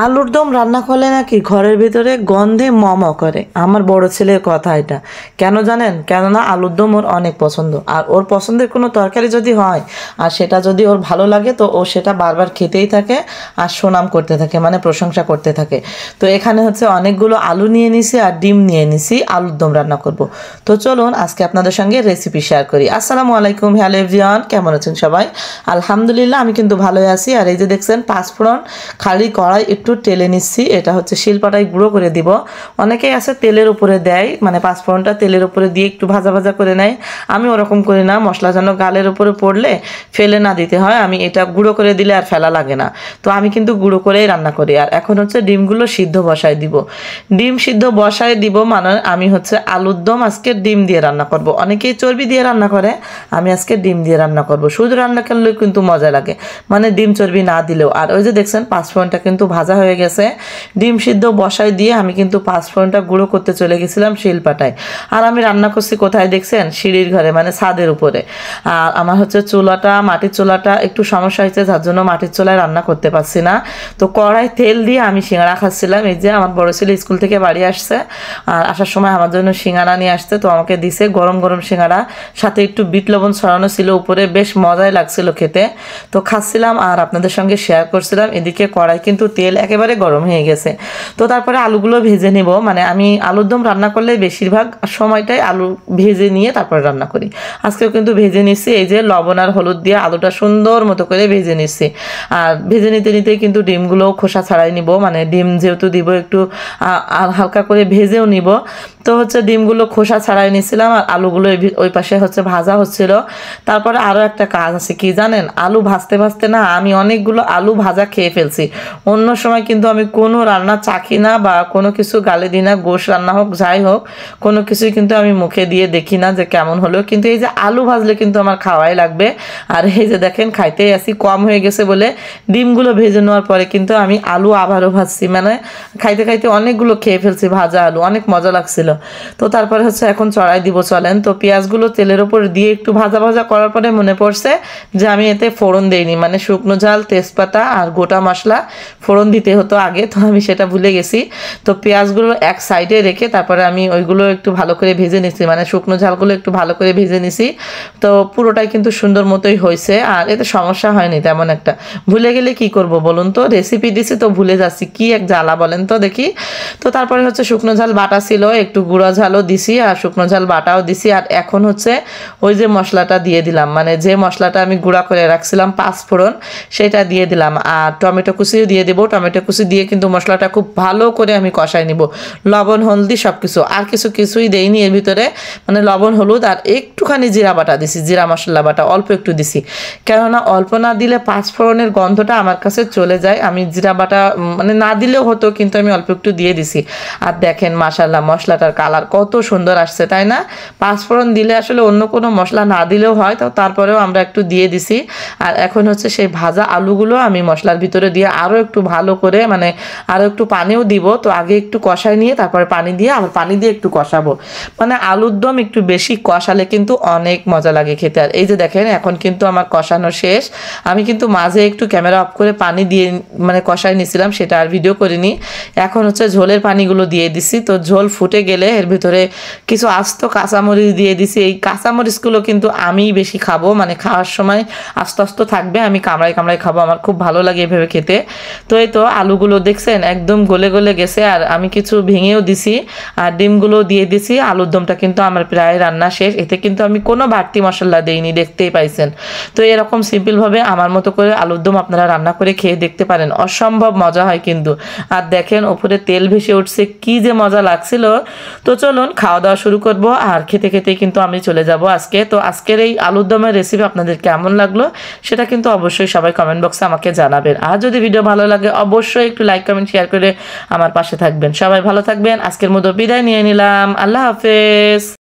আলুর দম রান্না করলে নাকি ঘরের ভিতরে গন্ধে মম করে। আমার বড় ছেলের কথা এটা। কেন জানেন? কেননা আলুর দম ওর অনেক পছন্দ, আর ওর পছন্দের কোনো তরকারি যদি হয় আর সেটা যদি ওর ভালো লাগে তো ও সেটা বারবার খেতেই থাকে আর সুনাম করতে থাকে, মানে প্রশংসা করতে থাকে। তো এখানে হচ্ছে অনেকগুলো আলু নিয়ে নিছি আর ডিম নিয়ে নিছি, আলুর দম রান্না করব। তো চলুন আজকে আপনাদের সঙ্গে রেসিপি শেয়ার করি। আসসালামু আলাইকুম, হ্যালো এভরিওয়ান, কেমন আছেন সবাই? আলহামদুলিল্লাহ আমি কিন্তু ভালোই আছি। আর এই যে দেখছেন পাঁচফোড়ন খালি কড়াই একটু তেলে নিচ্ছি, এটা হচ্ছে শিলপাটায় গুঁড়ো করে দিব। অনেকেই আছে তেলের উপরে দেয়, মানে পাঁচফোড়নটা তেলের উপরে দিয়ে একটু ভাজা ভাজা করে নেয়। আমি ওরকম করি না, মশলা যেন গালের উপরে পড়লে ফেলে না দিতে হয়, আমি এটা গুঁড়ো করে দিলে আর ফেলা লাগে না। তো আমি কিন্তু গুঁড়ো করেই রান্না করি। আর এখন হচ্ছে ডিমগুলো সিদ্ধ বসায় দিব। ডিম সিদ্ধ বসায় দিব মানে আমি হচ্ছে আলুর দম আজকে ডিম দিয়ে রান্না করব। অনেকেই চর্বি দিয়ে রান্না করে, আমি আজকে ডিম দিয়ে রান্না করব। শুধু রান্না করলেও কিন্তু মজা লাগে, মানে ডিম চর্বি না দিলেও। আর ওই যে দেখছেন পাঁচফোড়নটা কিন্তু ভাজা হয়ে গেছে। ডিম সিদ্ধ বসায় দিয়ে আমি কিন্তু পাঁচফোড়নটা গুঁড়ো করতে চলে গেছিলাম শিলপাটায়। আর আমি রান্না করছি কোথায় দেখছেন? সিঁড়ির ঘরে, মানে ছাদের উপরে। আর আমার হচ্ছে চুলাটা, মাটির চুলাটা একটু সমস্যা হয়েছে, যার জন্য মাটির চুলায় রান্না করতে পারছি না। তো কড়াই তেল দিয়ে আমি সিঙ্গাড়া খাচ্ছিলাম। এই যে আমার বড় ছেলে স্কুল থেকে বাড়ি আসছে, আর আসার সময় আমার জন্য সিঙ্গাড়া নিয়ে আসছে, তো আমাকে দিছে গরম গরম সিঙ্গাড়া, সাথে একটু বিট লবণ ছড়ানো ছিল উপরে, বেশ মজাই লাগছিল খেতে। তো খাচ্ছিলাম আর আপনাদের সঙ্গে শেয়ার করছিলাম। এদিকে কড়াই কিন্তু তেল একেবারে গরম হয়ে গেছে। তো তারপরে আলুগুলো ভেজে নেব, মানে আমি আলুর দম রান্না করলে বেশিরভাগ সময়টাই আলু ভেজে নিয়ে তারপরে রান্না করি। আজকেও কিন্তু ভেজে নিচ্ছি, এই যে লবণ আর হলুদ দিয়ে আলুটা সুন্দর মতো করে ভেজে নিচ্ছি। আর ভেজে নিতে নিতে কিন্তু ডিমগুলোও খোসা ছাড়াই নিব, মানে ডিম যেহেতু দিব একটু হালকা করে ভেজেও নিব। তো হচ্ছে ডিমগুলো খোসা ছাড়াই নিয়েছিলাম আর আলুগুলো ওই পাশে হচ্ছে ভাজা হচ্ছিল। তারপরে আরও একটা কাজ আছে, কি জানেন? আলু ভাজতে ভাজতে না আমি অনেকগুলো আলু ভাজা খেয়ে ফেলছি। অন্য সময় কিন্তু আমি কোনো রান্না চাখি না বা কোনো কিছু গালে দিই না, গোশ রান্না হোক যাই হোক কোনো কিছুই কিন্তু আমি মুখে দিয়ে দেখি না যে কেমন হলো। কিন্তু এই যে আলু ভাজলে কিন্তু আমার খাওয়াই লাগবে। আর এই যে দেখেন খাইতেই আসি, কম হয়ে গেছে বলে ডিমগুলো ভেজে নেওয়ার পরে কিন্তু আমি আলু আবারও ভাজছি, মানে খাইতে খাইতে অনেকগুলো খেয়ে ফেলছি ভাজা আলু, অনেক মজা লাগছিল। তো তারপরে হচ্ছে এখন চড়াই দিব চলেন। তো পেঁয়াজগুলো তেলের ওপর দিয়ে একটু ভাজা ভাজা করার পরে মনে পড়ছে যে আমি এতে ফোড়ন দেইনি, মানে শুকনো ঝাল, তেজপাতা আর গোটা মশলা ফোড়ন দিতে হতো আগে, তো আমি সেটা ভুলে গেছি। তো পেঁয়াজগুলো এক সাইডে রেখে তারপরে আমি ওইগুলো একটু ভালো করে ভেজে নিছি, মানে শুকনো ঝালগুলো একটু ভালো করে ভেজে নিছি। তো পুরোটাই কিন্তু সুন্দর মতোই হয়েছে, আর এতে সমস্যা হয়নি তেমন একটা। ভুলে গেলে কি করব বলুন তো? রেসিপি দিছি তো ভুলে যাচ্ছি, কি এক জ্বালা বলেন তো দেখি। তো তারপরে হচ্ছে শুকনো ঝাল বাটা ছিল, একটু গুঁড়া ঝালও দিছি আর শুকনো ঝাল বাটাও দিছি। আর এখন হচ্ছে ওই যে মশলাটা দিয়ে দিলাম, মানে যে মশলাটা আমি গুঁড়া করে রাখছিলাম পাঁচফোড়ন, সেটা দিয়ে দিলাম। আর টমেটো কুচিও দিয়ে দেবো। টমেটো কুচি দিয়ে কিন্তু মশলাটা খুব ভালো করে আমি কষাই নিব। লবণ হলদি সব কিছু, আর কিছুই দেইনি এর ভিতরে, মানে লবণ হলুদ আর একটুখানি জিরা বাটা দিছি, জিরা মশলা বাটা অল্প একটু দিছি। কেননা অল্প না দিলে পাঁচফোড়নের গন্ধটা আমার কাছে চলে যায়। আমি জিরা বাটা মানে না দিলেও হতো, কিন্তু আমি অল্প একটু দিয়ে দিছি। আর দেখেন মাশাআল্লাহ মশলাটার কালার কত সুন্দর আসছে, তাই না? পাঁচফোড়ন দিলে আসলে অন্য কোনো মশলা না দিলেও হয়, তো তারপরেও আমরা একটু দিয়ে দিছি। আর এখন হচ্ছে সেই ভাজা আলুগুলো আমি মশলার ভিতরে দিয়ে আরও একটু ভালো করে, মানে আরও একটু পানিও দিব। তো আগে একটু কষাই নিয়ে তারপরে পানি দিয়ে, আবার পানি দিয়ে একটু কষাবো, মানে আলুর দম একটু বেশি কষালে কিন্তু অনেক মজা লাগে খেতে। আর এই যে দেখেন এখন কিন্তু আমার কষানো শেষ। আমি কিন্তু মাঝে একটু ক্যামেরা অফ করে পানি দিয়ে মানে কষাই নিয়েছিলাম, সেটা আর ভিডিও করিনি। এখন হচ্ছে ঝোলের পানিগুলো দিয়ে দিছি। তো ঝোল ফুটে গেলে এর ভিতরে কিছু আস্ত কাঁচামরিচ দিয়ে দিছি। এই কাঁচামরিচগুলো কিন্তু আমি বেশি খাবো, মানে খাওয়ার সময় আস্তে আস্তে থাকবে, আমি কামড়াই কামড়াই খাবো, আমার খুব ভালো লাগে এভাবে খেতে। তো এই তো আলুগুলো দেখছেন একদম গলে গলে গেছে, আর আমি কিছু ভেঙেও দিছি আর ডিমগুলো দিয়ে দিছি। আলুর দমটা কিন্তু আমার প্রায় রান্না শেষ। এতে কিন্তু আমি কোনো বাড়তি মশলা দেইনি, দেখতেই পাইছেন। তো এরকম সিম্পলভাবে আমার মতো করে আলুর দম আপনারা রান্না করে খেয়ে দেখতে পারেন, অসম্ভব মজা হয় কিন্তু। আর দেখেন ওপরে তেল ভেসে উঠছে, কি যে মজা লাগছিল। তো চলুন খাওয়া দাওয়া শুরু করব, আর খেতে খেতেই কিন্তু আমি চলে যাব আজকে। তো আজকের এই আলুর দমের রেসিপি আপনাদের কেমন লাগলো সেটা কিন্তু অবশ্যই সবাই কমেন্ট বক্সে আমাকে জানাবেন। আর যদি ভিডিও ভালো লাগে অবশ্যই একটু লাইক কমেন্ট শেয়ার করে আমার পাশে থাকবেন। সবাই ভালো থাকবেন। আজকের মতো বিদায় নিয়ে নিলাম, আল্লাহ হাফেজ।